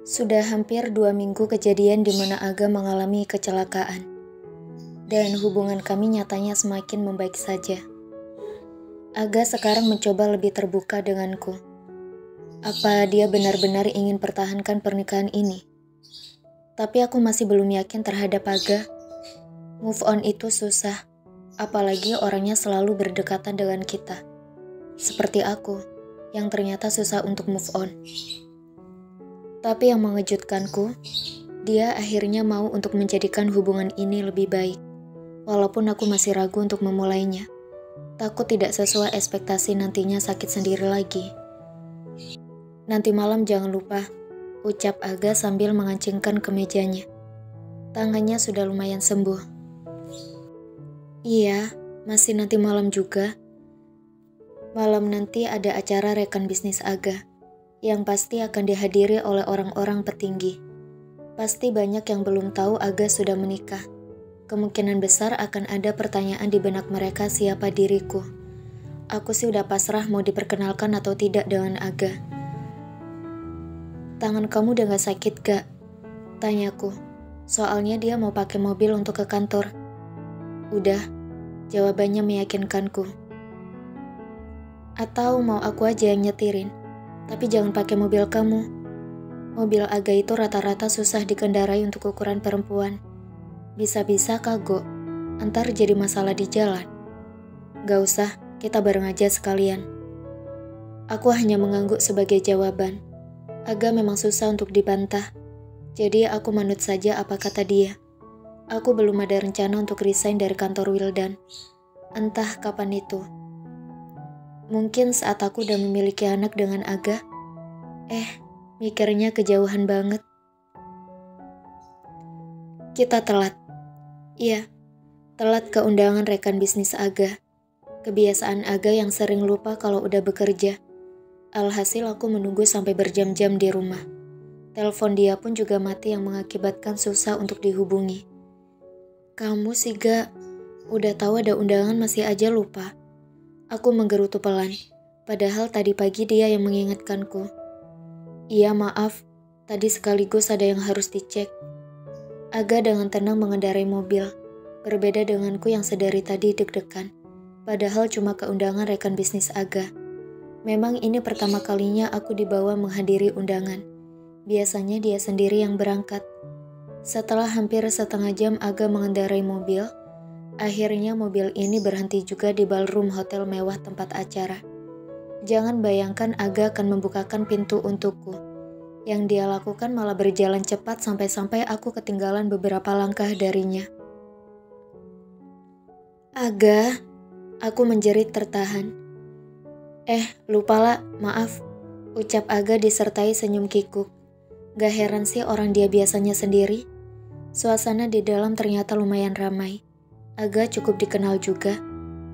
Sudah hampir 2 minggu kejadian di mana Aga mengalami kecelakaan. Dan hubungan kami nyatanya semakin membaik saja. Aga sekarang mencoba lebih terbuka denganku. Apa dia benar-benar ingin pertahankan pernikahan ini? Tapi aku masih belum yakin terhadap Aga. Move on itu susah, apalagi orangnya selalu berdekatan dengan kita. Seperti aku, yang ternyata susah untuk move on. Tapi yang mengejutkanku, dia akhirnya mau untuk menjadikan hubungan ini lebih baik. Walaupun aku masih ragu untuk memulainya. Takut tidak sesuai ekspektasi nantinya sakit sendiri lagi. Nanti malam jangan lupa, ucap Aga sambil mengancingkan kemejanya. Tangannya sudah lumayan sembuh. Iya, masih nanti malam juga. Malam nanti ada acara rekan bisnis Aga, yang pasti akan dihadiri oleh orang-orang petinggi. Pasti banyak yang belum tahu Aga sudah menikah. Kemungkinan besar akan ada pertanyaan di benak mereka siapa diriku. Aku sih udah pasrah mau diperkenalkan atau tidak dengan Aga. Tangan kamu udah gak sakit gak? Tanyaku. Soalnya dia mau pakai mobil untuk ke kantor. Udah, jawabannya meyakinkanku. Atau mau aku aja yang nyetirin, tapi jangan pakai mobil kamu. Mobil Aga itu rata-rata susah dikendarai untuk ukuran perempuan. Bisa-bisa kagok, antar jadi masalah di jalan. Gak usah, kita bareng aja sekalian. Aku hanya mengangguk sebagai jawaban. Aga memang susah untuk dibantah, jadi aku manut saja apa kata dia. Aku belum ada rencana untuk resign dari kantor Wildan. Entah kapan itu. Mungkin saat aku udah memiliki anak dengan Aga. Mikirnya kejauhan banget. Kita telat. Iya, telat ke undangan rekan bisnis Aga. Kebiasaan Aga yang sering lupa kalau udah bekerja. Alhasil aku menunggu sampai berjam-jam di rumah. Telepon dia pun juga mati yang mengakibatkan susah untuk dihubungi. Kamu sih Ga, udah tahu ada undangan masih aja lupa. Aku menggerutu pelan, padahal tadi pagi dia yang mengingatkanku. Iya maaf, tadi sekaligus ada yang harus dicek. Aga dengan tenang mengendarai mobil, berbeda denganku yang sedari tadi deg-degan, padahal cuma ke undangan rekan bisnis Aga. Memang ini pertama kalinya aku dibawa menghadiri undangan. Biasanya dia sendiri yang berangkat. Setelah hampir setengah jam Aga mengendarai mobil, akhirnya mobil ini berhenti juga di ballroom hotel mewah tempat acara. Jangan bayangkan Aga akan membukakan pintu untukku. Yang dia lakukan malah berjalan cepat sampai-sampai aku ketinggalan beberapa langkah darinya. Aga, aku menjerit tertahan. Lupa maaf, ucap Aga disertai senyum kikuk. Gak heran sih orang dia biasanya sendiri. Suasana di dalam ternyata lumayan ramai. Aga cukup dikenal juga,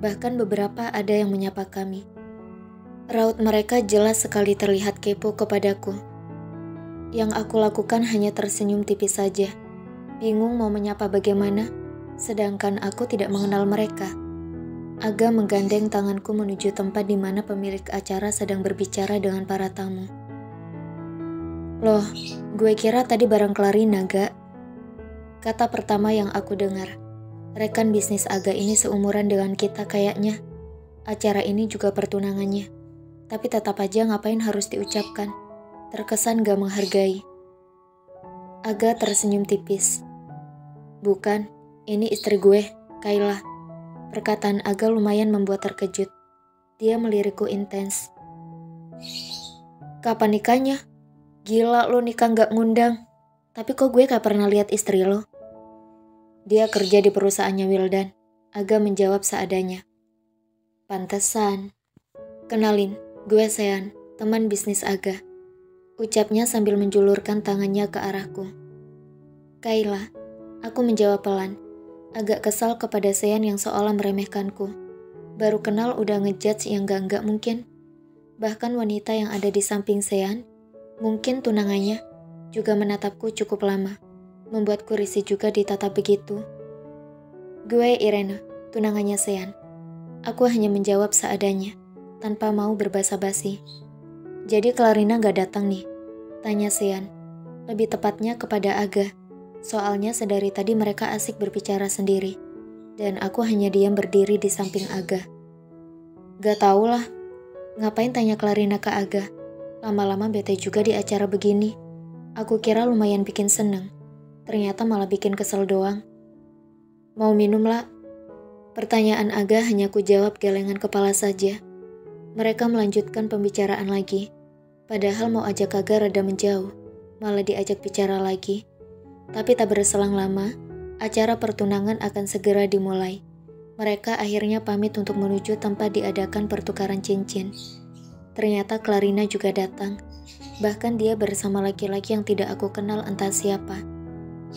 bahkan beberapa ada yang menyapa kami. Raut mereka jelas sekali terlihat kepo kepadaku. Yang aku lakukan hanya tersenyum tipis saja. Bingung mau menyapa bagaimana, sedangkan aku tidak mengenal mereka. Aga menggandeng tanganku menuju tempat di mana pemilik acara sedang berbicara dengan para tamu. Loh, gue kira tadi bareng Clarina, Ga. Kata pertama yang aku dengar. Rekan bisnis Aga ini seumuran dengan kita kayaknya. Acara ini juga pertunangannya. Tapi tetap aja ngapain harus diucapkan. Terkesan gak menghargai. Aga tersenyum tipis. Bukan, ini istri gue, Kayla. Perkataan Aga lumayan membuat terkejut. Dia melirikku intens. Kapan nikahnya? Gila lo nikah gak ngundang. Tapi kok gue gak pernah lihat istri lo? Dia kerja di perusahaannya Wildan. Aga menjawab seadanya. Pantesan. Kenalin, gue Sean, teman bisnis Aga. Ucapnya sambil menjulurkan tangannya ke arahku. Kayla, aku menjawab pelan. Agak kesal kepada Sean yang seolah meremehkanku. Baru kenal udah ngejudge yang gak mungkin. Bahkan wanita yang ada di samping Sean, mungkin tunangannya, juga menatapku cukup lama. Membuatku risih juga ditatap begitu. Gue Irene, tunangannya Sean. Aku hanya menjawab seadanya, tanpa mau berbasa-basi. Jadi Clarina gak datang nih. Tanya Sian. Lebih tepatnya kepada Aga. Soalnya sedari tadi mereka asik berbicara sendiri. Dan aku hanya diam berdiri di samping Aga. Gak tau lah. Ngapain tanya Clarina ke Aga? Lama-lama bete juga di acara begini. Aku kira lumayan bikin seneng. Ternyata malah bikin kesel doang. Mau minum lah? Pertanyaan Aga hanya ku jawab gelengan kepala saja. Mereka melanjutkan pembicaraan lagi. Padahal mau ajak Aga rada menjauh. Malah diajak bicara lagi. Tapi tak berselang lama, acara pertunangan akan segera dimulai. Mereka akhirnya pamit untuk menuju tempat diadakan pertukaran cincin. Ternyata Clarina juga datang. Bahkan dia bersama laki-laki yang tidak aku kenal entah siapa.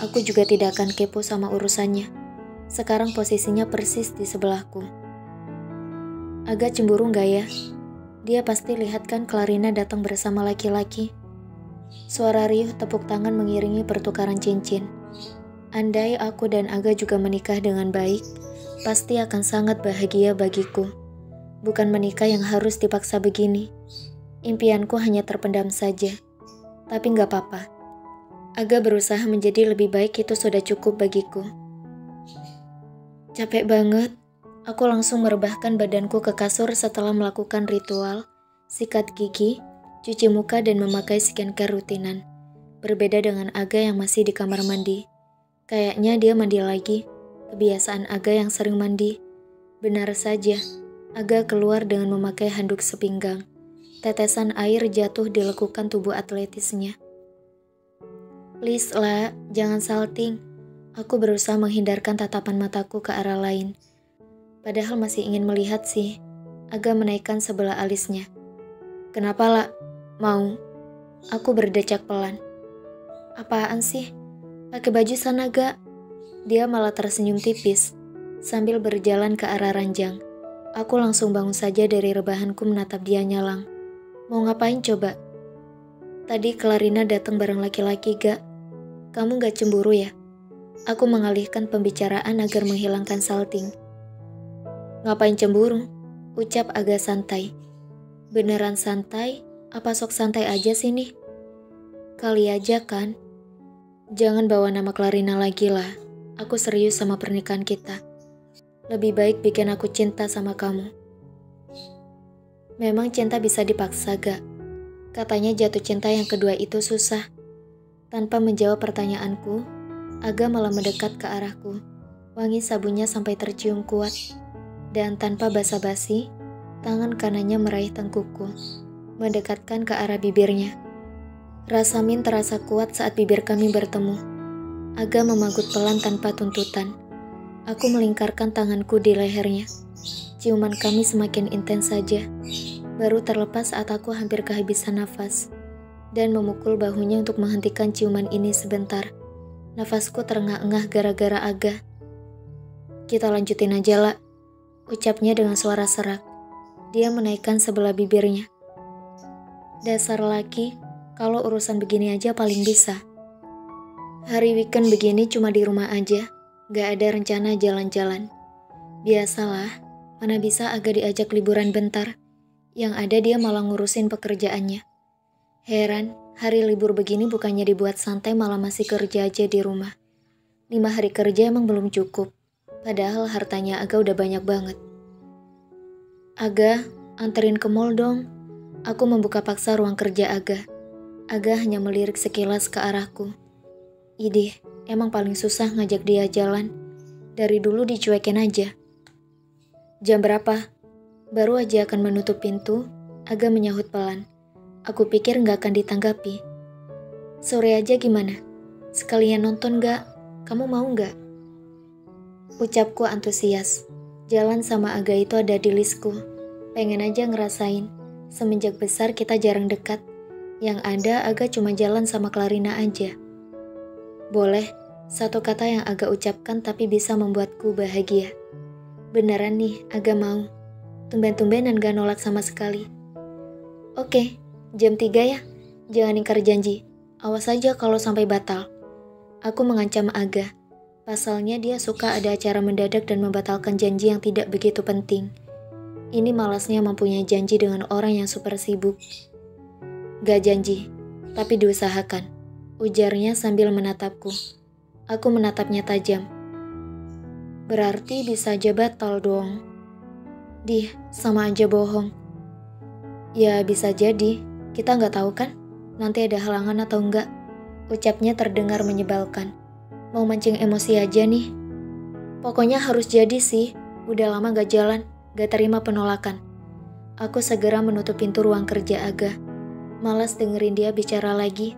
Aku juga tidak akan kepo sama urusannya. Sekarang posisinya persis di sebelahku. Agak cemburu gak ya? Dia pasti lihat kan Clarina datang bersama laki-laki. Suara riuh tepuk tangan mengiringi pertukaran cincin. Andai aku dan Aga juga menikah dengan baik, pasti akan sangat bahagia bagiku. Bukan menikah yang harus dipaksa begini. Impianku hanya terpendam saja. Tapi gak apa-apa. Aga berusaha menjadi lebih baik, itu sudah cukup bagiku. Capek banget. Aku langsung merebahkan badanku ke kasur setelah melakukan ritual, sikat gigi, cuci muka dan memakai skincare rutinan. Berbeda dengan Aga yang masih di kamar mandi. Kayaknya dia mandi lagi. Kebiasaan Aga yang sering mandi. Benar saja, Aga keluar dengan memakai handuk sepinggang. Tetesan air jatuh di lekukan tubuh atletisnya. Please lah, jangan salting. Aku berusaha menghindarkan tatapan mataku ke arah lain. Padahal masih ingin melihat sih. Aga menaikkan sebelah alisnya. Kenapa lah? Mau? Aku berdecak pelan. Apaan sih? Pakai baju sana gak? Dia malah tersenyum tipis. Sambil berjalan ke arah ranjang. Aku langsung bangun saja dari rebahanku menatap dia nyalang. Mau ngapain coba? Tadi Clarina datang bareng laki-laki gak? Kamu gak cemburu ya? Aku mengalihkan pembicaraan agar menghilangkan salting. Ngapain cemburu? Ucap agak santai. Beneran santai? Apa sok santai aja sih nih? Kali aja kan? Jangan bawa nama Clarina lagi lah. Aku serius sama pernikahan kita. Lebih baik bikin aku cinta sama kamu. Memang cinta bisa dipaksa gak? Katanya jatuh cinta yang kedua itu susah. Tanpa menjawab pertanyaanku, Aga malah mendekat ke arahku. Wangi sabunnya sampai tercium kuat. Dan tanpa basa-basi, tangan kanannya meraih tengkukku, mendekatkan ke arah bibirnya. Rasa min terasa kuat saat bibir kami bertemu. Aga memagut pelan tanpa tuntutan. Aku melingkarkan tanganku di lehernya. Ciuman kami semakin intens saja. Baru terlepas saat aku hampir kehabisan nafas. Dan memukul bahunya untuk menghentikan ciuman ini sebentar. Nafasku terengah-engah gara-gara Aga. Kita lanjutin aja lah, ucapnya dengan suara serak. Dia menaikkan sebelah bibirnya. Dasar laki, kalau urusan begini aja paling bisa. Hari weekend begini cuma di rumah aja, gak ada rencana jalan-jalan. Biasalah, mana bisa Aga diajak liburan bentar. Yang ada dia malah ngurusin pekerjaannya. Heran, hari libur begini bukannya dibuat santai malah masih kerja aja di rumah. 5 hari kerja emang belum cukup. Padahal hartanya Aga udah banyak banget. Aga, anterin ke mall dong. Aku membuka paksa ruang kerja Aga. Aga hanya melirik sekilas ke arahku. Idih, emang paling susah ngajak dia jalan. Dari dulu dicuekin aja. Jam berapa? Baru aja akan menutup pintu, Aga menyahut pelan. Aku pikir gak akan ditanggapi. Sore aja gimana? Sekalian nonton gak? Kamu mau gak? Ucapku antusias. Jalan sama Aga itu ada di listku. Pengen aja ngerasain. Semenjak besar kita jarang dekat. Yang ada Aga cuma jalan sama Clarina aja. Boleh, satu kata yang Aga ucapkan tapi bisa membuatku bahagia. Beneran nih, Aga mau. Tumben-tumbenan gak nolak sama sekali. Oke. Jam 3 ya, jangan ingkar janji. Awas aja kalau sampai batal. Aku mengancam Aga. Pasalnya dia suka ada acara mendadak dan membatalkan janji yang tidak begitu penting. Ini malasnya mempunyai janji dengan orang yang super sibuk. Gak janji. Tapi diusahakan, ujarnya sambil menatapku. Aku menatapnya tajam. Berarti bisa aja batal dong. Sama aja bohong. Ya bisa jadi, kita nggak tahu kan, nanti ada halangan atau enggak. Ucapnya terdengar menyebalkan. Mau mancing emosi aja nih. Pokoknya harus jadi sih, udah lama gak jalan, gak terima penolakan. Aku segera menutup pintu ruang kerja Aga. Malas dengerin dia bicara lagi.